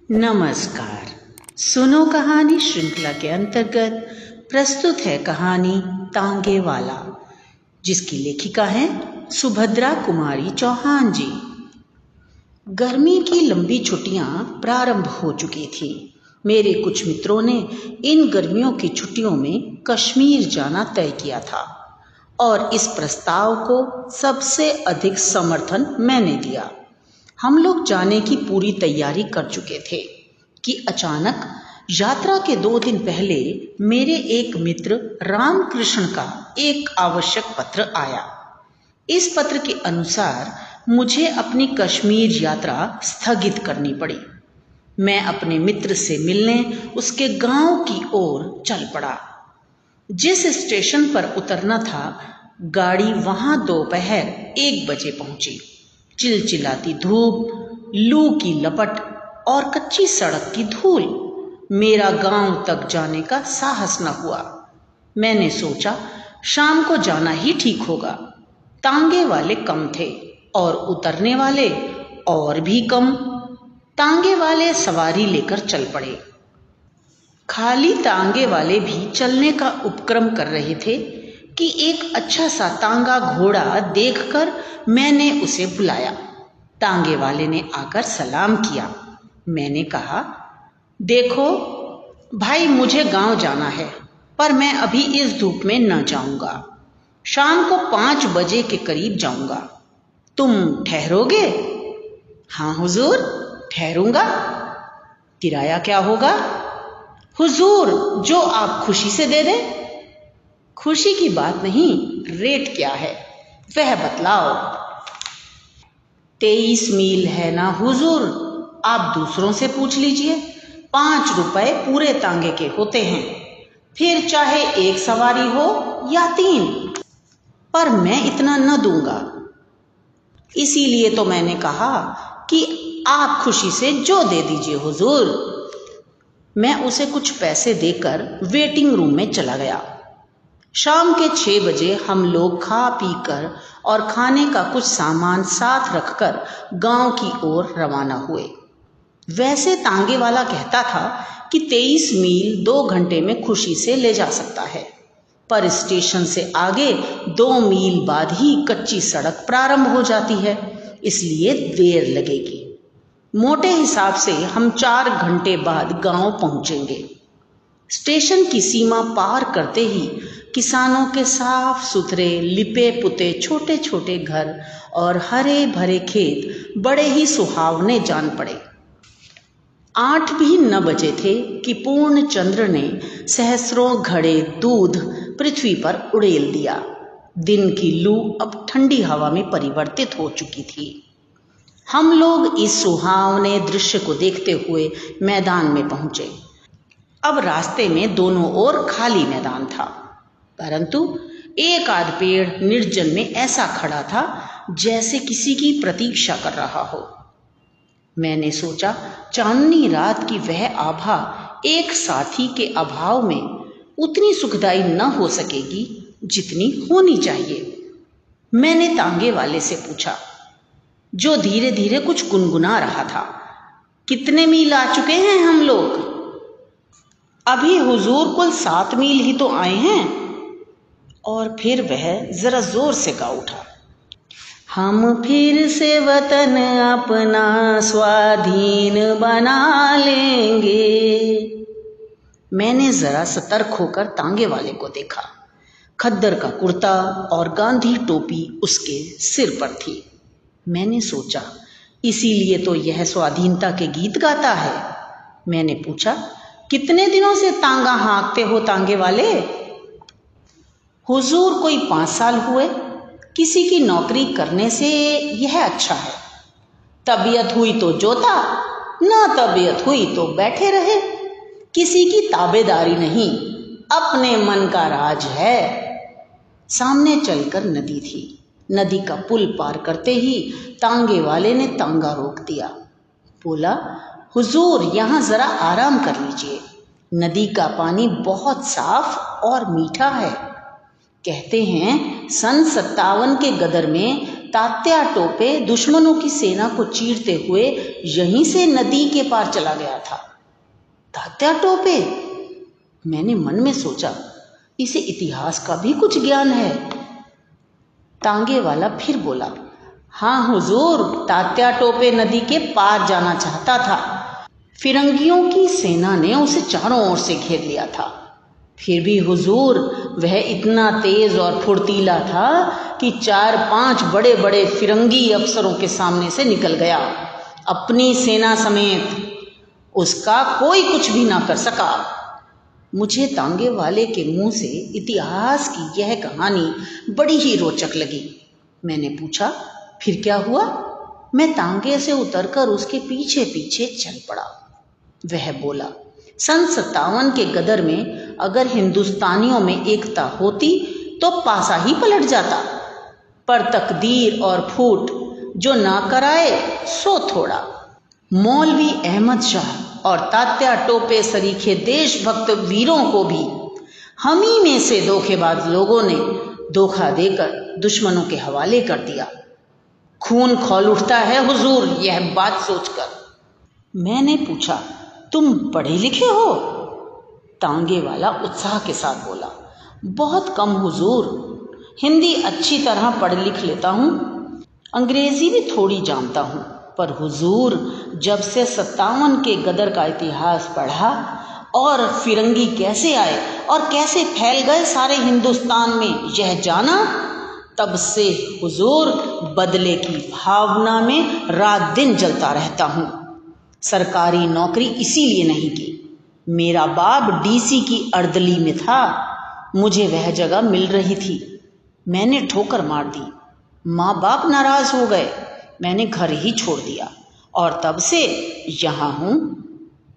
नमस्कार। सुनो कहानी श्रृंखला के अंतर्गत प्रस्तुत है कहानी तांगे वाला, जिसकी लेखिका है सुभद्रा कुमारी चौहान जी। गर्मी की लंबी छुट्टियां प्रारंभ हो चुकी थी। मेरे कुछ मित्रों ने इन गर्मियों की छुट्टियों में कश्मीर जाना तय किया था और इस प्रस्ताव को सबसे अधिक समर्थन मैंने दिया। हम लोग जाने की पूरी तैयारी कर चुके थे कि अचानक यात्रा के 2 दिन पहले मेरे एक मित्र रामकृष्ण का एक आवश्यक पत्र आया। इस पत्र के अनुसार मुझे अपनी कश्मीर यात्रा स्थगित करनी पड़ी। मैं अपने मित्र से मिलने उसके गांव की ओर चल पड़ा। जिस स्टेशन पर उतरना था, गाड़ी वहां दोपहर 1 बजे पहुंची। चिलचिलाती धूप, लू की लपट और कच्ची सड़क की धूल, मेरा गांव तक जाने का साहस न हुआ। मैंने सोचा शाम को जाना ही ठीक होगा। तांगे वाले कम थे और उतरने वाले और भी कम। तांगे वाले सवारी लेकर चल पड़े। खाली तांगे वाले भी चलने का उपक्रम कर रहे थे कि एक अच्छा सा तांगा घोड़ा देखकर मैंने उसे बुलाया। तांगे वाले ने आकर सलाम किया। मैंने कहा, देखो भाई, मुझे गांव जाना है, पर मैं अभी इस धूप में न जाऊंगा। शाम को 5 बजे के करीब जाऊंगा। तुम ठहरोगे? हाँ हुजूर, ठहरूंगा। किराया क्या होगा? हुजूर, जो आप खुशी से दे दें। खुशी की बात नहीं, रेट क्या है वह बतलाओ। 23 मील है ना हुजूर, आप दूसरों से पूछ लीजिए। 5 रुपए पूरे तांगे के होते हैं, फिर चाहे एक सवारी हो या 3, पर मैं इतना न दूंगा। इसीलिए तो मैंने कहा कि आप खुशी से जो दे दीजिए हुजूर। मैं उसे कुछ पैसे देकर वेटिंग रूम में चला गया। शाम के 6 बजे हम लोग खा पी कर और खाने का कुछ सामान साथ रखकर गांव की ओर रवाना हुए। वैसे तांगे वाला कहता था कि 23 मील 2 घंटे में खुशी से ले जा सकता है, पर स्टेशन से आगे 2 मील बाद ही कच्ची सड़क प्रारंभ हो जाती है, इसलिए देर लगेगी। मोटे हिसाब से हम 4 घंटे बाद गांव पहुंचेंगे। स्टेशन की सीमा पार करते ही किसानों के साफ सुथरे लिपे पुते छोटे छोटे घर और हरे भरे खेत बड़े ही सुहावने जान पड़े। 8 भी न बजे थे कि पूर्ण चंद्र ने सहस्रों घड़े दूध पृथ्वी पर उड़ेल दिया। दिन की लू अब ठंडी हवा में परिवर्तित हो चुकी थी। हम लोग इस सुहावने दृश्य को देखते हुए मैदान में पहुंचे। अब रास्ते में दोनों ओर खाली मैदान था, परंतु एक आध पेड़ निर्जन में ऐसा खड़ा था जैसे किसी की प्रतीक्षा कर रहा हो। मैंने सोचा चांदनी रात की वह आभा एक साथी के अभाव में उतनी सुखदायी न हो सकेगी जितनी होनी चाहिए। मैंने तांगे वाले से पूछा, जो धीरे धीरे कुछ गुनगुना रहा था, कितने मील आ चुके हैं हम लोग? अभी हुजूर कुल 7 मील ही तो आए हैं। और फिर वह जरा जोर से गा उठा, हम फिर से वतन अपना स्वाधीन बना लेंगे। मैंने जरा सतर्क होकर तांगे वाले को देखा। खद्दर का कुर्ता और गांधी टोपी उसके सिर पर थी। मैंने सोचा इसीलिए तो यह स्वाधीनता के गीत गाता है। मैंने पूछा, कितने दिनों से तांगा हाँकते हो तांगे वाले? हुजूर कोई 5 साल हुए। किसी की नौकरी करने से यह अच्छा है। तबीयत हुई तो जोता, ना तबीयत हुई तो बैठे रहे। किसी की ताबेदारी नहीं, अपने मन का राज है। सामने चलकर नदी थी। नदी का पुल पार करते ही तांगे वाले ने तांगा रोक दिया। बोला, हुजूर यहाँ जरा आराम कर लीजिए। नदी का पानी बहुत साफ और मीठा है। कहते हैं सन 57 के गदर में तात्या टोपे दुश्मनों की सेना को चीरते हुए यहीं से नदी के पार चला गया था। तात्या टोपे? मैंने मन में सोचा, इसे इतिहास का भी कुछ ज्ञान है। तांगे वाला फिर बोला, हाँ हुजूर, तात्या टोपे नदी के पार जाना चाहता था। फिरंगियों की सेना ने उसे चारों ओर से घेर लिया था। फिर भी हुजूर, वह इतना तेज और फुर्तीला था कि 4-5 बड़े बड़े फिरंगी अफसरों के सामने से निकल गया, अपनी सेना समेत। उसका कोई कुछ भी ना कर सका। मुझे तांगे वाले के मुंह से इतिहास की यह कहानी बड़ी ही रोचक लगी। मैंने पूछा, फिर क्या हुआ? मैं तांगे से उतरकर उसके पीछे पीछे चल पड़ा। वह बोला, सन 57 के गदर में अगर हिंदुस्तानियों में एकता होती तो पासा ही पलट जाता, पर तकदीर और फूट जो ना कराए सो थोड़ा। मौलवी अहमद शाह और तात्या टोपे सरीखे देशभक्त वीरों को भी हम ही में से धोखेबाज लोगों ने धोखा देकर दुश्मनों के हवाले कर दिया। खून खौल उठता है हुजूर यह बात सोचकर। मैंने पूछा, तुम पढ़े लिखे हो? तांगे वाला उत्साह के साथ बोला, बहुत कम हुजूर, हिंदी अच्छी तरह पढ़ लिख लेता हूँ, अंग्रेजी भी थोड़ी जानता हूँ, पर हुजूर जब से 57 के गदर का इतिहास पढ़ा और फिरंगी कैसे आए और कैसे फैल गए सारे हिंदुस्तान में यह जाना, तब से हुजूर बदले की भावना में रात दिन जलता रहता हूँ। सरकारी नौकरी इसीलिए नहीं की। मेरा बाप डीसी की अर्दली में था, मुझे वह जगह मिल रही थी। मैंने ठोकर मार दी, माँ बाप नाराज हो गए, मैंने घर ही छोड़ दिया और तब से यहाँ हूँ।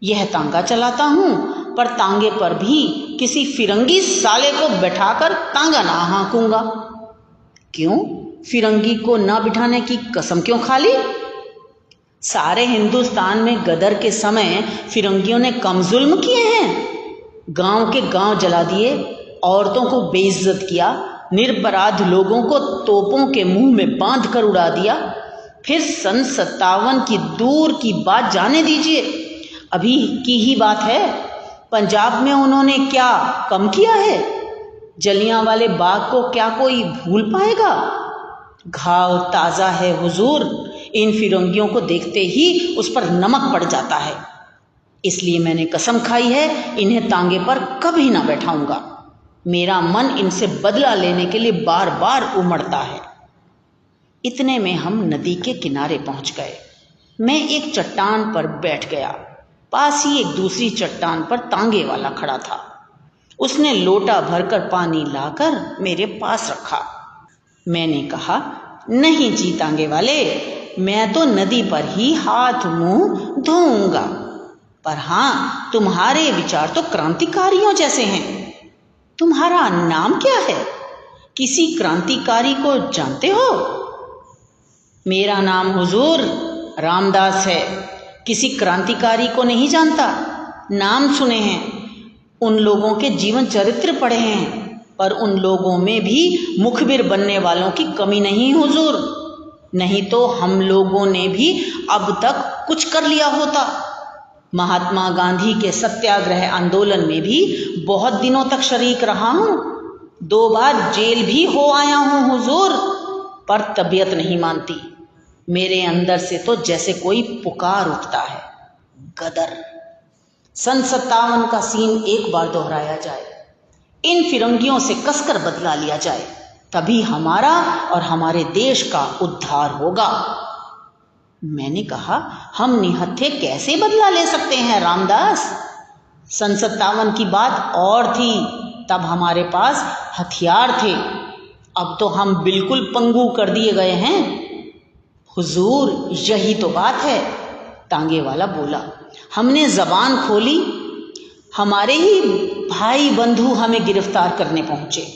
यह तांगा चलाता हूँ, पर तांगे पर भी किसी फिरंगी साले को बैठाकर तांगा ना हाँकूंगा। क्यों? फिरंगी को ना बिठाने की कसम क्यों खा ली? सारे हिंदुस्तान में गदर के समय फिरंगियों ने कम जुल्म किए हैं। गांव के गांव जला दिए, औरतों को बेइज्जत किया, निरपराध लोगों को तोपों के मुंह में बांध कर उड़ा दिया। फिर सन 57 की दूर की बात जाने दीजिए, अभी की ही बात है, पंजाब में उन्होंने क्या कम किया है? जलियांवाले बाग को क्या कोई भूल पाएगा? घाव ताज़ा है हुजूर, इन फिरंगियों को देखते ही उस पर नमक पड़ जाता है। इसलिए मैंने कसम खाई है, इन्हें तांगे पर कभी ना बैठाऊंगा। मेरा मन इनसे बदला लेने के लिए बार बार उमड़ता है। इतने में हम नदी के किनारे पहुंच गए। मैं एक चट्टान पर बैठ गया। पास ही एक दूसरी चट्टान पर तांगे वाला खड़ा था। उसने लोटा भरकर पानी लाकर मेरे पास रखा। मैंने कहा, नहीं जी तांगे वाले, मैं तो नदी पर ही हाथ मुंह धोऊंगा, पर हाँ तुम्हारे विचार तो क्रांतिकारियों जैसे हैं। तुम्हारा नाम क्या है? किसी क्रांतिकारी को जानते हो? मेरा नाम हुजूर रामदास है। किसी क्रांतिकारी को नहीं जानता, नाम सुने हैं, उन लोगों के जीवन चरित्र पढ़े हैं, पर उन लोगों में भी मुखबिर बनने वालों की कमी नहीं हुजूर। नहीं तो हम लोगों ने भी अब तक कुछ कर लिया होता। महात्मा गांधी के सत्याग्रह आंदोलन में भी बहुत दिनों तक शरीक रहा हूँ। 2 बार जेल भी हो आया हूँ हुजूर, पर तबीयत नहीं मानती। मेरे अंदर से तो जैसे कोई पुकार उठता है, गदर। सन 57 का सीन एक बार दोहराया जाए, इन फिरंगियों से कसकर बदला लिया जाए, तभी हमारा और हमारे देश का उद्धार होगा। मैंने कहा, हम निहत्थे कैसे बदला ले सकते हैं रामदास? सन 57 की बात और थी, तब हमारे पास हथियार थे, अब तो हम बिल्कुल पंगु कर दिए गए हैं। हुजूर यही तो बात है, तांगे वाला बोला। हमने जबान खोली, हमारे ही भाई बंधु हमें गिरफ्तार करने पहुंचे,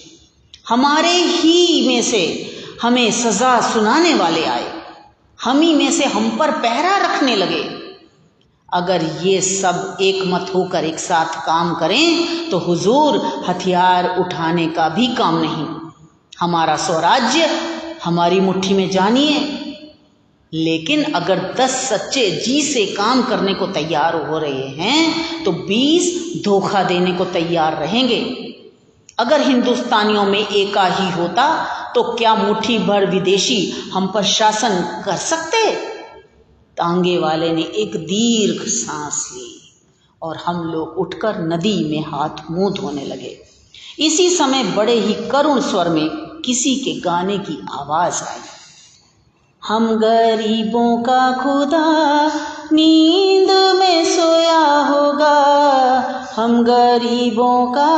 हमारे ही में से हमें सजा सुनाने वाले आए, हम ही में से हम पर पहरा रखने लगे। अगर ये सब एक मत होकर एक साथ काम करें तो हुजूर हथियार उठाने का भी काम नहीं। हमारा स्वराज्य हमारी मुट्ठी में जानिए। लेकिन अगर 10 सच्चे जी से काम करने को तैयार हो रहे हैं तो 20 धोखा देने को तैयार रहेंगे। अगर हिंदुस्तानियों में एका ही होता तो क्या मुट्ठी भर विदेशी हम पर शासन कर सकते? तांगे वाले ने एक दीर्घ सांस ली और हम लोग उठकर नदी में हाथ मुंह धोने लगे। इसी समय बड़े ही करुण स्वर में किसी के गाने की आवाज आई। हम गरीबों का खुदा नींद में सोया होगा, हम गरीबों का।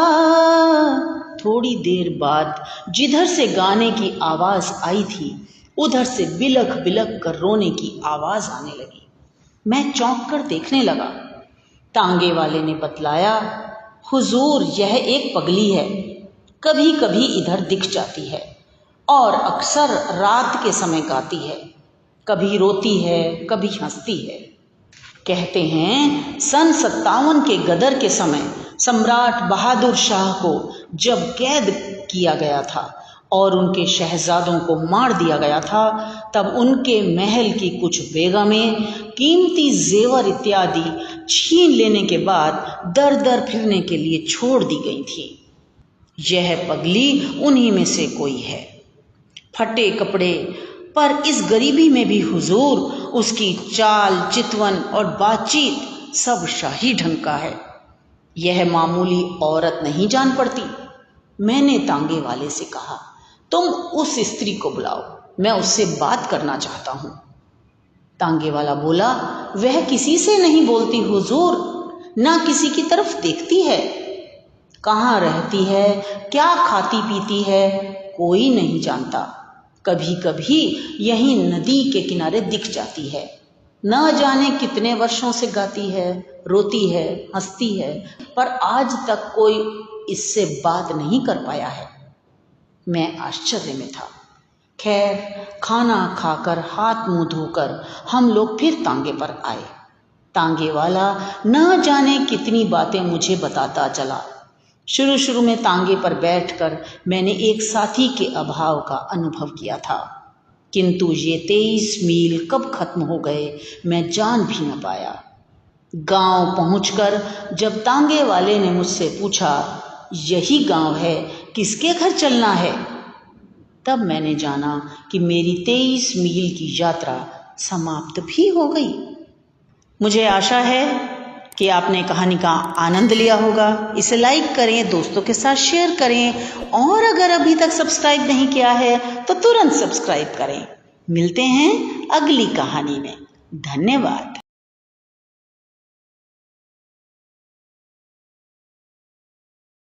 थोड़ी देर बाद जिधर से गाने की आवाज आई थी उधर से बिलख बिलख कर रोने की आवाज आने लगी। मैं चौंक कर देखने लगा। तांगे वाले ने बतलाया, हुजूर यह एक पगली है, कभी कभी इधर दिख जाती है और अक्सर रात के समय गाती है, कभी रोती है कभी हंसती है। कहते हैं सन 57 के गदर के समय सम्राट बहादुर शाह को जब कैद किया गया था और उनके शहजादों को मार दिया गया था, तब उनके महल की कुछ बेगमें कीमती जेवर इत्यादि छीन लेने के बाद दर दर फिरने के लिए छोड़ दी गई थी। यह पगली उन्हीं में से कोई है। फटे कपड़े पर इस गरीबी में भी हुजूर उसकी चाल चितवन और बातचीत सब शाही ढंग का है। यह मामूली औरत नहीं जान पड़ती। मैंने तांगे वाले से कहा, तुम उस स्त्री को बुलाओ, मैं उससे बात करना चाहता हूँ। तांगे वाला बोला, वह किसी से नहीं बोलती हुजूर, ना किसी की तरफ देखती है। कहाँ रहती है, क्या खाती पीती है, कोई नहीं जानता। कभी कभी यहीं नदी के किनारे दिख जाती है। न जाने कितने वर्षों से गाती है, रोती है, हंसती है, पर आज तक कोई इससे बात नहीं कर पाया है। मैं आश्चर्य में था। खैर, खाना खाकर हाथ मुंह धोकर हम लोग फिर तांगे पर आए। तांगे वाला न जाने कितनी बातें मुझे बताता चला। शुरू में तांगे पर बैठकर मैंने एक साथी के अभाव का अनुभव किया था, किंतु ये 23 मील कब खत्म हो गए मैं जान भी न पाया। गांव पहुंचकर जब तांगे वाले ने मुझसे पूछा, यही गांव है, किसके घर चलना है, तब मैंने जाना कि मेरी 23 मील की यात्रा समाप्त भी हो गई। मुझे आशा है कि आपने कहानी का आनंद लिया होगा। इसे लाइक करें, दोस्तों के साथ शेयर करें और अगर अभी तक सब्सक्राइब नहीं किया है तो तुरंत सब्सक्राइब करें। मिलते हैं अगली कहानी में। धन्यवाद।